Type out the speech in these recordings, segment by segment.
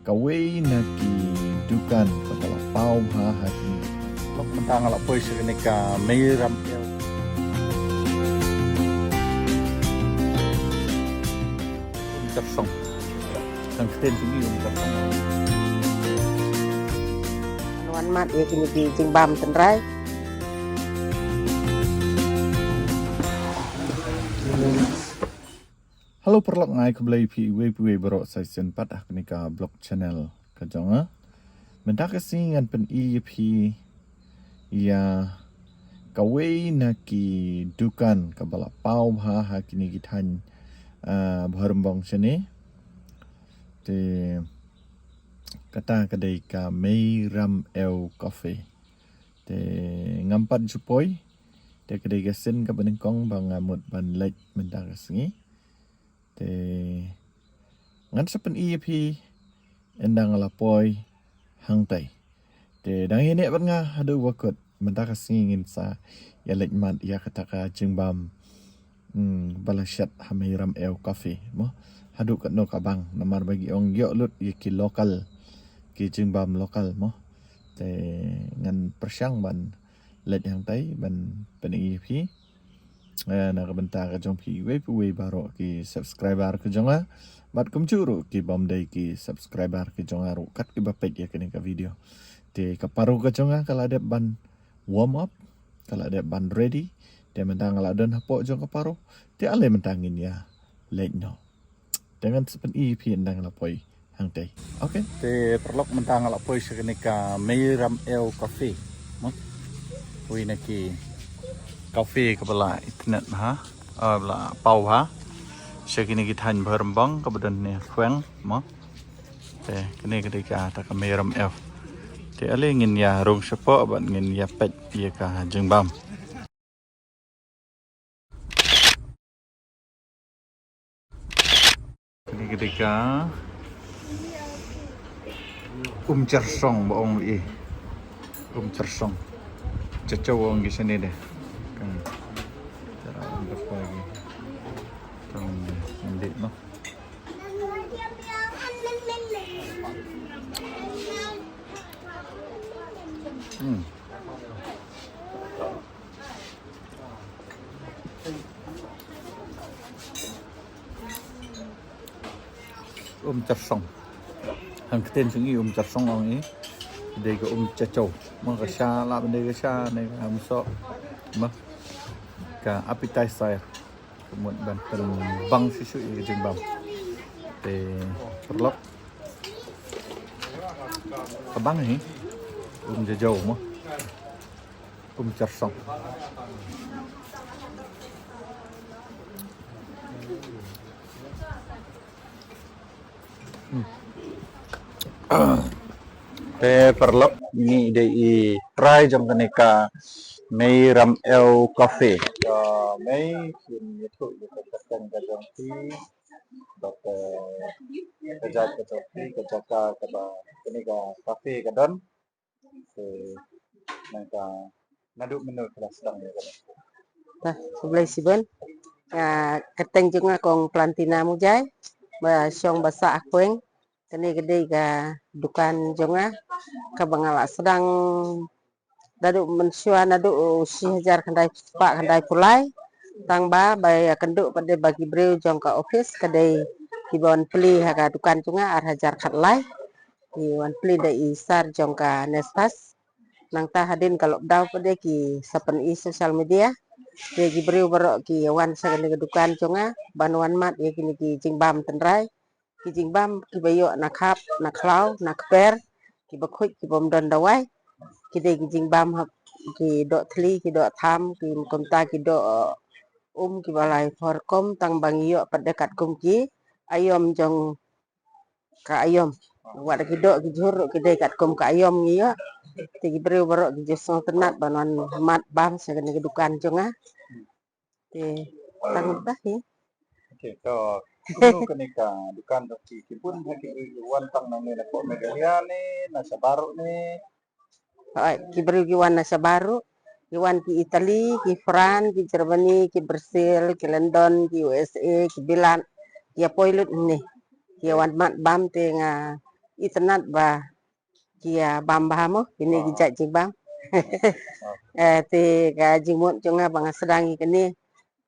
kaway na kidukan kepala pau ha hati lok mentang ala poi sekenika meiram el tersong sang keten sini tersong Wan mat ya kini di Jingbam tenrai. Halo perlok ngai keblai pi we berok season 4 kenika blog channel kajonga. Mendak kesingan pen EP ya kawai na ki dukan kabala pau ha kini gitan bharembong sini. Te kata kedai ka Meiram El Cafe. Te ngampat jupoi. Te kedai gasin ka benengkong bang amut ban lek mendak kesingi. Te ngan sepen EP endang lapoi hangtai. Te dang ini ban nga hadu wakut mendak kesingi sa ya lek mat ya kata ka Jingbam balasyat ha Meiram El Cafe mo hadu kat no kabang namar bagi ong yok lut ki lokal ki Jingbam lokal mo te ngan persyang ban let yang tai ban pen EP nak bentar ka jong pi we baro ki subscriber ke jonga bat kum churu ki bom dai ki subscriber ke jonga ru kat ki bapet ya kini ka video te ka paru ka jonga kala ada ban warm up kala ada ban ready te mentang ala don hapo jong ka paru te ale mentangin ya let no dengan sepen EP endang lapoi hang tei okay te perlok mentang ala poi sekenika Meiram El Cafe mo wi naki kafe kepala internet ha bela pau ha sekini kita han berembang kemudian ni kuang mo te kini ketika tak Meiram F te ale ngin ya rong sepo ban ngin ya pet ya ka Jingbam kini ketika cersong boong i cersong cecau wong di sini deh kan cara untuk lagi tong nanti no cersong hàng tên chúng yêu cersong ông ấy đây có cecau mà cái xa là bên đây cái xa này ham so mà cả appetizer kemudian banten bang susu di Jingbam te perlok kabang ni jauh mah cersong te perlok ni dei try jong kenika Meiram El Cafe Mei kin itu kan kajong ti dok kerja ka kenika cafe kadon te nangka nadu menu kelas tang ya Nah, sebelah siben. Keteng juga kong plantina mujai. Ba syong basa akueng. Kini gede ka dukan jonga kabangala sedang dadu mensua nadu si hajar kandai pak kandai pulai tang ba bay kenduk pada bagi breu jong ka office kadai kibon peli haka dukan jonga ar hajar khatlai wan peli dai isar jong ka nespas nang ta hadin kalau daw pada ki sapen i social media de ki breu barok ki wan sa dukan jonga banwan mat ye kini ki Jingbam tenrai ki Jingbam ki bayo nakap naklau nakper ki bakhut ki bom don dawai ki de ki Jingbam ki dok thli ki dok tham ki komta ki dok ki balai forkom tang bangiyo pada kat kum ki ayom jong ka ayom wat ki dok ki jur ki de kat kum ka ayom ngiyo ti ki breu barok ki jesong tenat banon mat bam segene dukan jonga ti tang bah ni okay to kuno kenika dukan ki kipun haki wan tang nang na ko megalia ni nasa baru ni ki breu ki wan nasa baru ki wan ki Italy ki France ki Germany ki Brazil ki London ki USA ki Bilan ki poilut ni ki wan mat bam te nga Itnat ba kia bamba mo kini gijak jibam. Ti ka jimut jonga bang sedangi kini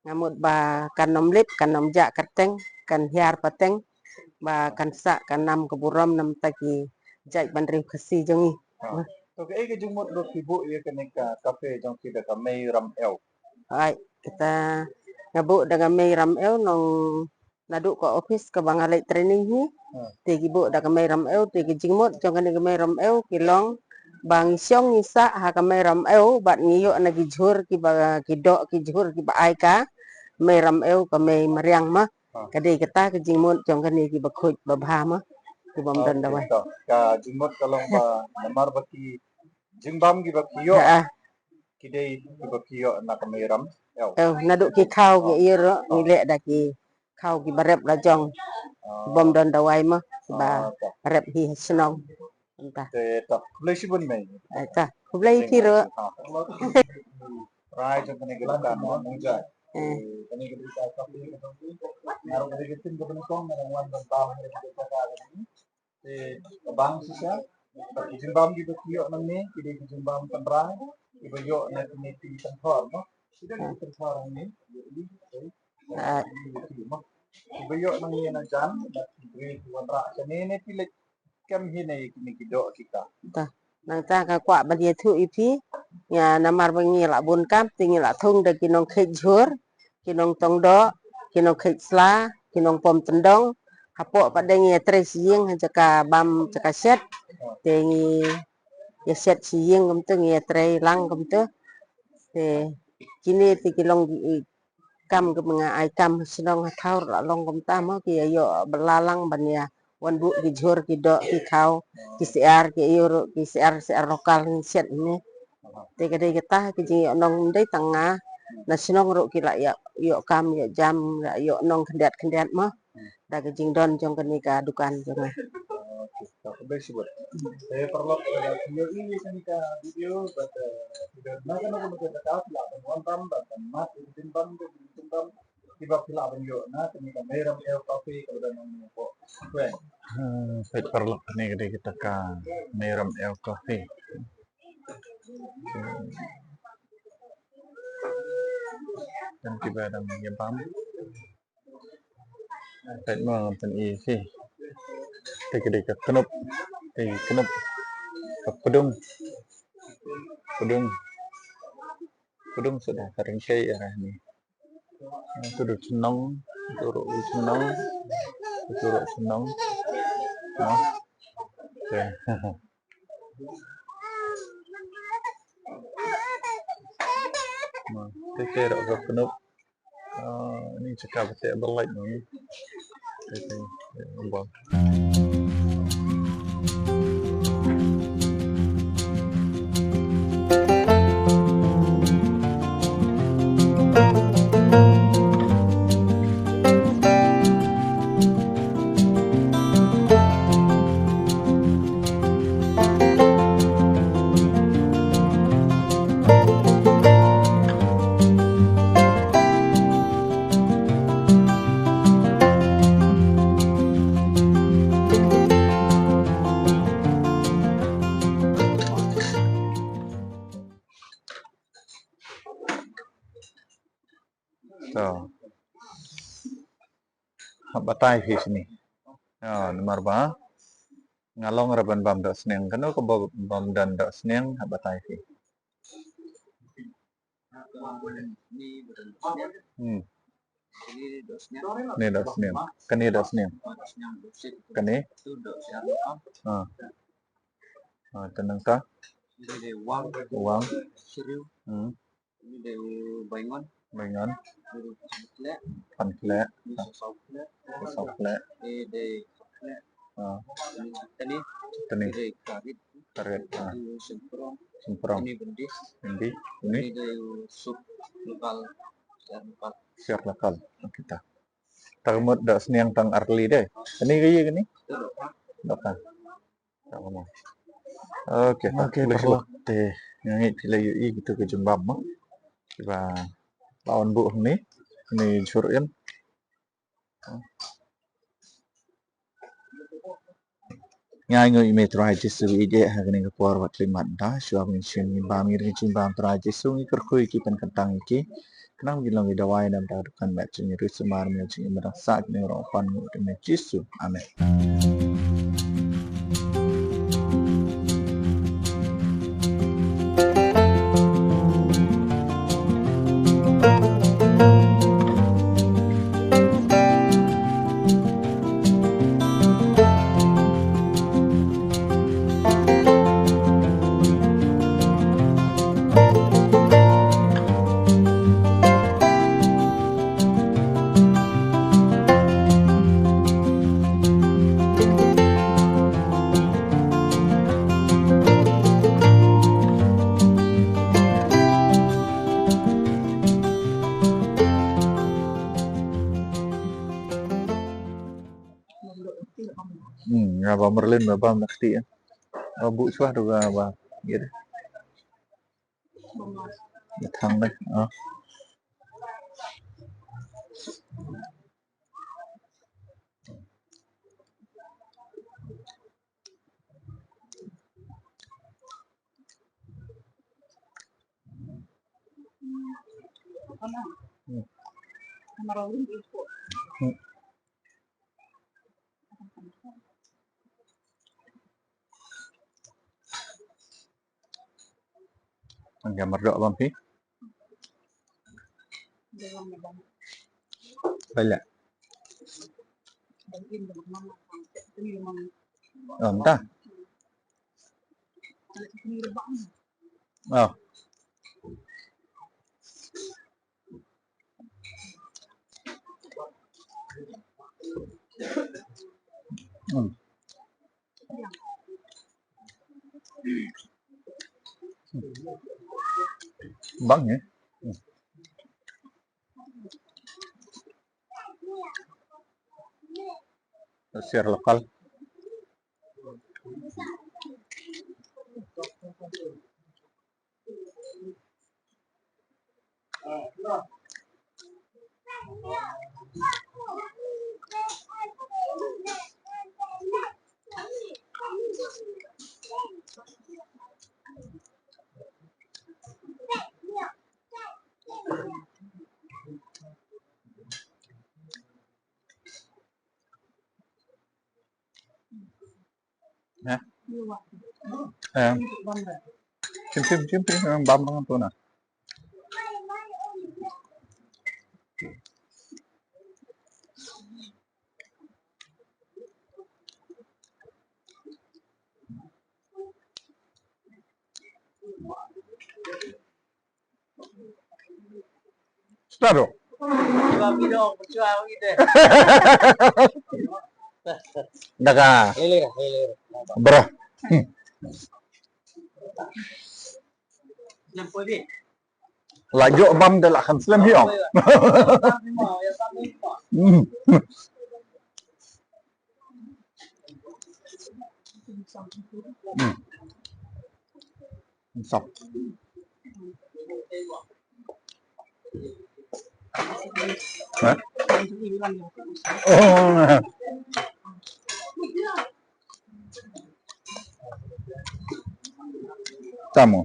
ngamut ba kanom lip kanom jak kateng kan hiar pateng ba kan sa kanam keburam nam tagi jai bandri khasi jongi. So cái jumut do kibu ya kenika kafe jong kita ka may ram el. Ai kita ngabuk dengan may ram el nong naduk ko office ke bangalai training hi tigi bu da kamay ram el tigi jingmut jong kani kamay ram el kilong bang siong isa ha kamay ram el bat ngiyo na gijhur ki ba kidok ki jhur ki ba ai ka may ram el kamay mariang ma kadi kita ke jingmut jong kani ki ba khuj ba bha ma ki bom dan dawai Ka jumut kalong ba namar baki jimbam gi bakiyo kidei ki bakiyo na kamay ram el. Naduk ki khau ki iro ngilek da ki khau ki barep la jong bom dan dawai ma ba rep hi snong entah Te ta kulay sibun may. ta kublai kiro Rai jong kani kita kan mo mujay. Kani kita kafe naru kani kita tin kong na wan ban taw ni kita ka ni. Te bang sisa jimbam gi bakiyo nang ni kidei jimbam tanrang ibayo na kini ti tanthor mo. Sida ni tanthor ni ibayo nang ni na jan dri wanra kanene pilik kam hinay kini kido kita. nang ta ka kwa ba dia thu ipi nya namar bangi la bun kam tingi la thung de kinong khej jhur kinong tong do kinong khej sla kinong pom tendong hapo pa dengi tres ying jaka bam jaka set tengi ya set siying kum tu ngi tre lang kum tu te kini ti kilong kam ke menga ai kam senong thau la long kum ta mo ki yo belalang ban ya wan bu ki jhur ki do ki khau ki siar ki euro ki siar lokal ni set ni te kade kita ki ji nong dei tanga na senong ro ki la ya yo kam ya jam yo nong kendat mo da ke jing don jong kani ka dukan jong Kabay sibut. Saya perlu video ini kenika video but tidak naga naga magkakataas la kan wantam dan mat timbang timbang tiba pila banyo na kenika mayroong air coffee kada nang po. Kwen. Saya perlu ni kada kita ka mayroong air coffee. Dan tiba dan yabam. Tại mà tận ý khi thì cái đấy cái knop pedung pedung sudah sering kayak ya ini itu udah senang turut senang nah oke nah itu kira knop ini cakap betul berlight nih itu bang So, batay fish ni. Nomor ba? Ngalong raban bam da sneng kano ko bam dan da sneng batay fish. Ni da sneng. Kani da sneng. Kani? Tenang ta? Uang. Baingan. Panflek. Soflek. Tani. Karet. Semprong. Bendi. Ini. Sup lokal. Siap lokal. Kita. Tarmut da sneng tang arli deh. Ini kaya gini? Dokter. Oke, perlu teh nyanyi pilih yui gitu ke jembam mah. Và lawan bu ni suruin. ngay người mẹ trai chỉ sự ý địa hay cái por vật lên mặt đó xóa mình xin ba mươi cái chim ba trai chỉ xuống cái khui cái pen kentang iki kenapa kita lagi dawai dan kan mẹ chỉ như semar mẹ chỉ như merasa cái orang pan ngồi mẹ chỉ su amen. Ngapa Merlin Bapak Nakti ya. Bu xóa được bà vậy đấy. Thằng đấy. Gambar dok bang sih. Banyak. Entah. Oh. Bang ya. Share lokal. Hả? Chim băm bằng tôi nè. Start. Daga. Bro. Laju bam dah lah kan slam hiong. Sọc. Hả? Oh. Tamo.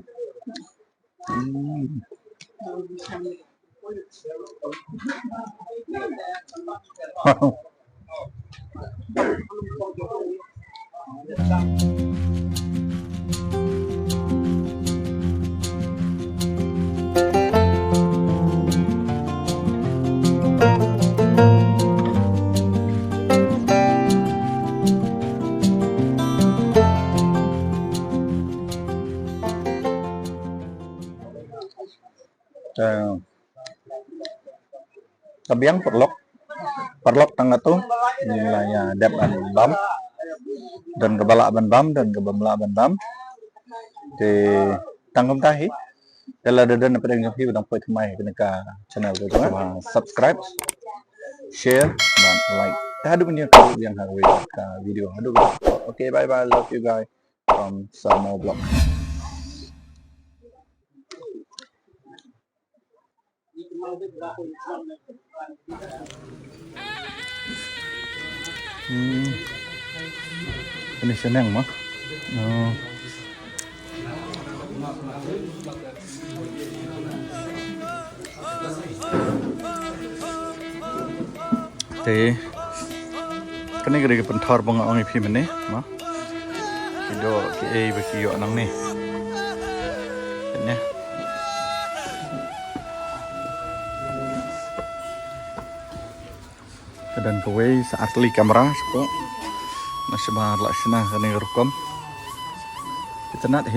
Tabiang perlok tangga tu nilainya dep ban bam dan kebala ban bam dan kebamla ban bam di tangkum tahi dala dadan pada yang hiu dang poi thmai ke channel tu subscribe share dan like hadu punya yang harus video hadu. Okay, bye bye, love you guys from Samo Blog. Ini senang mah. Oh. Te kene gede pentar bang ang ipi mene mah. Kido ki bagi yo nang ni. Ini. Dan kawai saat li kamera ko nasib lah sina kene rekam. Kita nak